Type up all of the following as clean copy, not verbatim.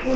On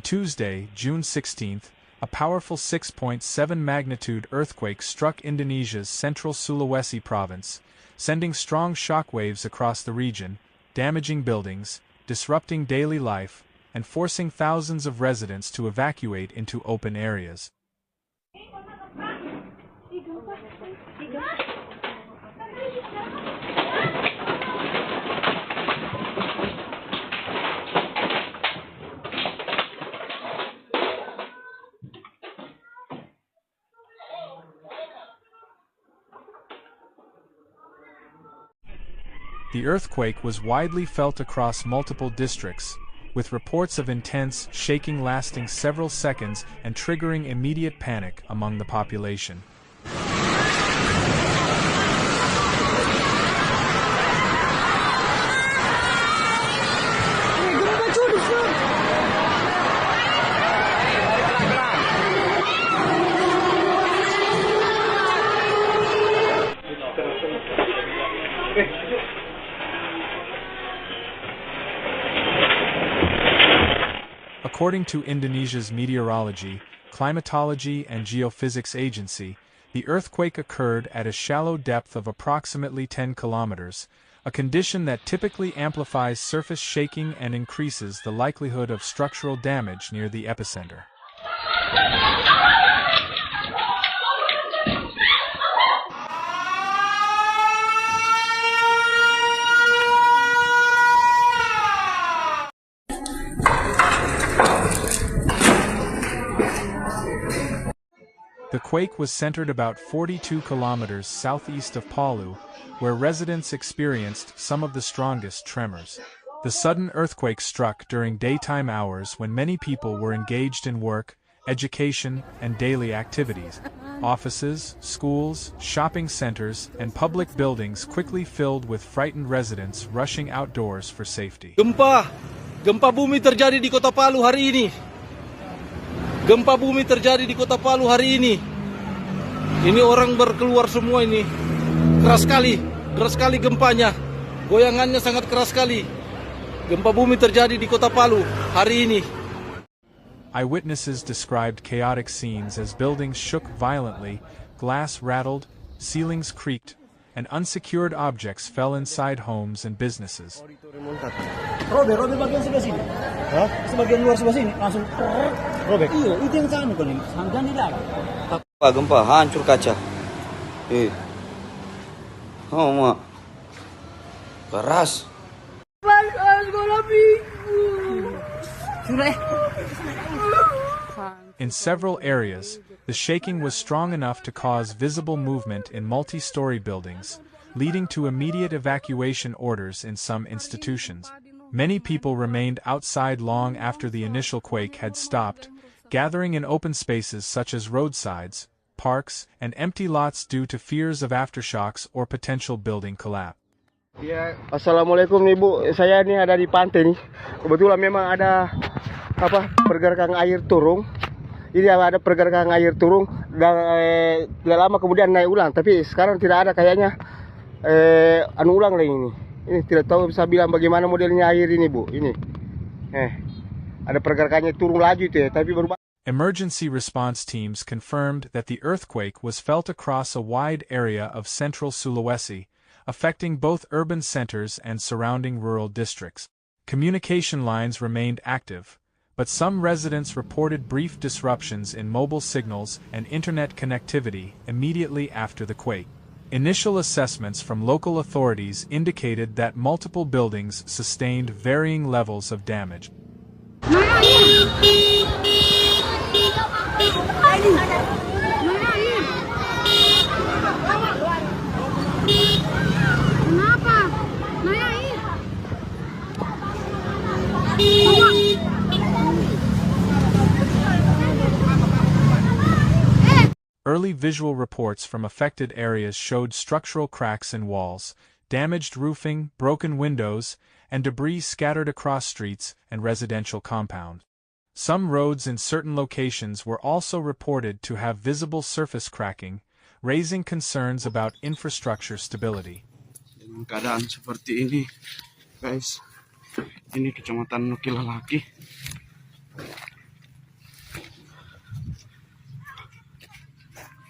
Tuesday, June 16th, a powerful 6.7 magnitude earthquake struck Indonesia's central Sulawesi province, sending strong shockwaves across the region, damaging buildings, disrupting daily life, and forcing thousands of residents to evacuate into open areas. The earthquake was widely felt across multiple districts, with reports of intense shaking lasting several seconds and triggering immediate panic among the population. According to Indonesia's Meteorology, Climatology and Geophysics Agency, the earthquake occurred at a shallow depth of approximately 10 kilometers, a condition that typically amplifies surface shaking and increases the likelihood of structural damage near the epicenter. The quake was centered about 42 kilometers southeast of Palu, where residents experienced some of the strongest tremors. The sudden earthquake struck during daytime hours when many people were engaged in work, education, and daily activities. Offices, schools, shopping centers, and public buildings quickly filled with frightened residents rushing outdoors for safety. Gempa bumi terjadi di Kota Palu hari ini. Gempa bumi terjadi di Kota Palu hari ini. Ini orang berkeluar semua ini. Keras sekali gempanya. Goyangannya sangat keras sekali. Gempa bumi terjadi di Kota Palu hari ini. Eyewitnesses described chaotic scenes as buildings shook violently, glass rattled, ceilings creaked, and unsecured objects fell inside homes and businesses. Robek bagian sebelah sini. Hah? Sebagian luar sebelah sini langsung robek. Iya, itu yang sana kan ini. Sampai di dalam. Gempa hancur kaca. Oh, mak. Keras. In several areas, the shaking was strong enough to cause visible movement in multi-story buildings, leading to immediate evacuation orders in some institutions. Many people remained outside long after the initial quake had stopped, gathering in open spaces such as roadsides, parks, and empty lots due to fears of aftershocks or potential building collapse. Ya, assalamualaikum nih Bu. Saya ini ada di pantai nih. Kebetulan memang ada pergerakan air turun. Ini ada pergerakan air turun dan tidak lama kemudian naik ulang. Tapi sekarang tidak ada kayaknya ulang lagi ini. Ini tidak tahu bisa bilang bagaimana modelnya air ini Bu. Ini ada pergerakannya turun laju itu ya. Tapi berubah. Emergency response teams confirmed that the earthquake was felt across a wide area of central Sulawesi, affecting both urban centers and surrounding rural districts. Communication lines remained active, but some residents reported brief disruptions in mobile signals and internet connectivity immediately after the quake. Initial assessments from local authorities indicated that multiple buildings sustained varying levels of damage. Early Early visual reports from affected areas showed structural cracks in walls, damaged roofing, broken windows, and debris scattered across streets and residential compounds. Some roads in certain locations were also reported to have visible surface cracking, raising concerns about infrastructure stability. Dengan keadaan seperti ini, guys, ini kecamatan Nukilalaki.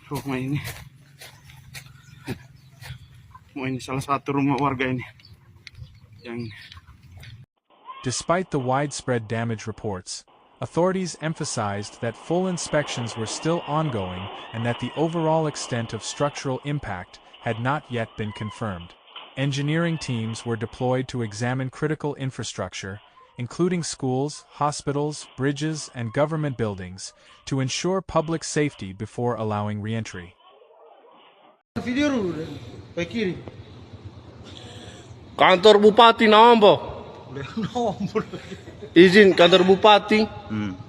Rumah ini salah satu rumah warga ini. Yang Despite the widespread damage reports, authorities emphasized that full inspections were still ongoing and that the overall extent of structural impact had not yet been confirmed. Engineering teams were deployed to examine critical infrastructure, including schools, hospitals, bridges, and government buildings, to ensure public safety before allowing re-entry. Kantor Bupati nambah. Izin kantor Bupati.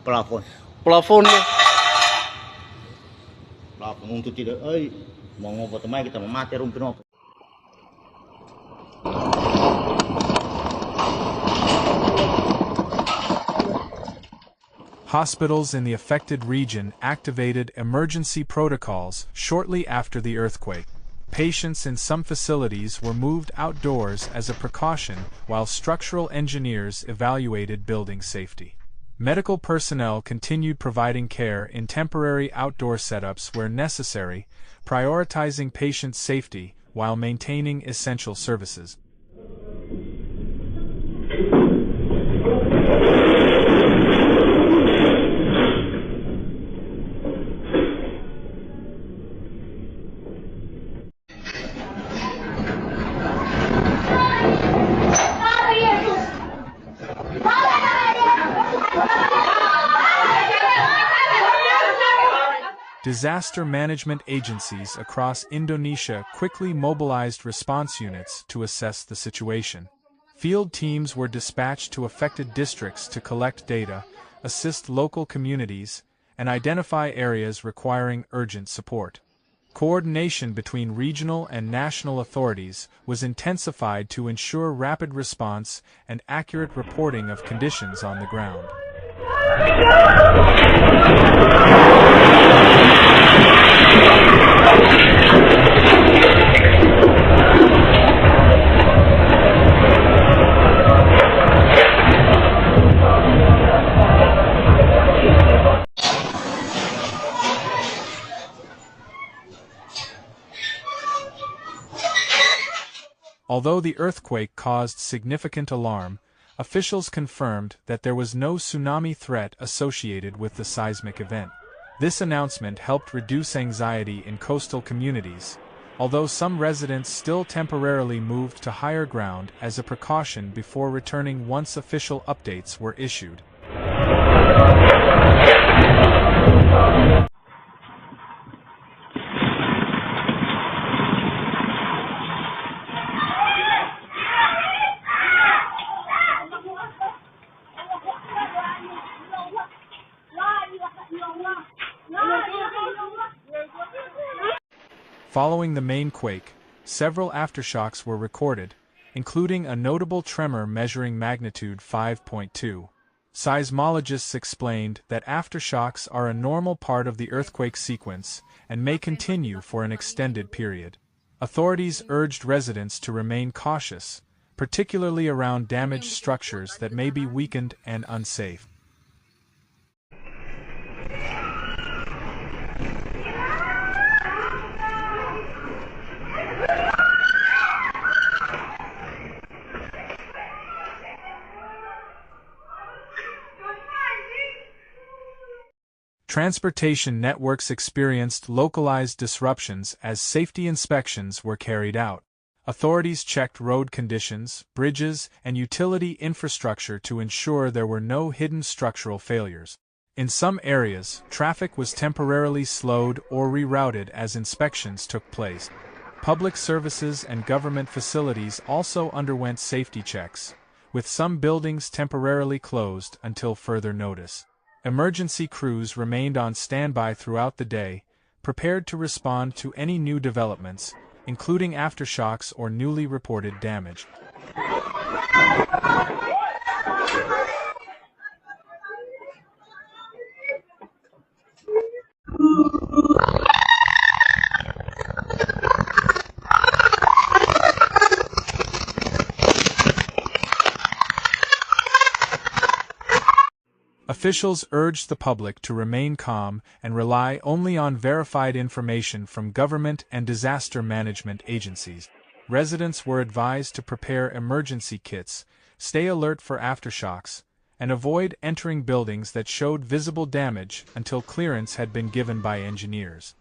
Plafon. Plafonnya. Plafon untuk tidak, mau ngopo temai kita mau mati rumpin apa. Hospitals in the affected region activated emergency protocols shortly after the earthquake. Patients in some facilities were moved outdoors as a precaution while structural engineers evaluated building safety. Medical personnel continued providing care in temporary outdoor setups where necessary, prioritizing patient safety while maintaining essential services. Disaster management agencies across Indonesia quickly mobilized response units to assess the situation. Field teams were dispatched to affected districts to collect data, assist local communities, and identify areas requiring urgent support. Coordination between regional and national authorities was intensified to ensure rapid response and accurate reporting of conditions on the ground. Although the earthquake caused significant alarm, officials confirmed that there was no tsunami threat associated with the seismic event. This announcement helped reduce anxiety in coastal communities, although some residents still temporarily moved to higher ground as a precaution before returning once official updates were issued. Following the main quake, several aftershocks were recorded, including a notable tremor measuring magnitude 5.2. Seismologists explained that aftershocks are a normal part of the earthquake sequence and may continue for an extended period. Authorities urged residents to remain cautious, particularly around damaged structures that may be weakened and unsafe. Transportation networks experienced localized disruptions as safety inspections were carried out. Authorities checked road conditions, bridges, and utility infrastructure to ensure there were no hidden structural failures. In some areas, traffic was temporarily slowed or rerouted as inspections took place. Public services and government facilities also underwent safety checks, with some buildings temporarily closed until further notice. Emergency crews remained on standby throughout the day, prepared to respond to any new developments, including aftershocks or newly reported damage. Officials urged the public to remain calm and rely only on verified information from government and disaster management agencies. Residents were advised to prepare emergency kits, stay alert for aftershocks, and avoid entering buildings that showed visible damage until clearance had been given by engineers.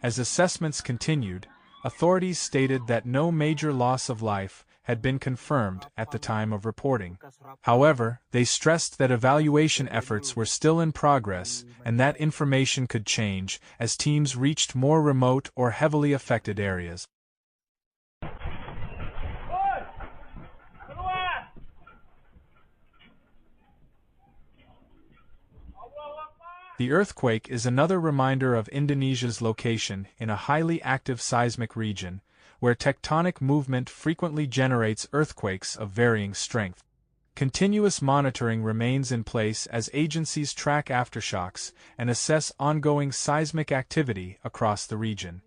As assessments continued, authorities stated that no major loss of life had been confirmed at the time of reporting. However, they stressed that evaluation efforts were still in progress and that information could change as teams reached more remote or heavily affected areas. The earthquake is another reminder of Indonesia's location in a highly active seismic region, where tectonic movement frequently generates earthquakes of varying strength. Continuous monitoring remains in place as agencies track aftershocks and assess ongoing seismic activity across the region.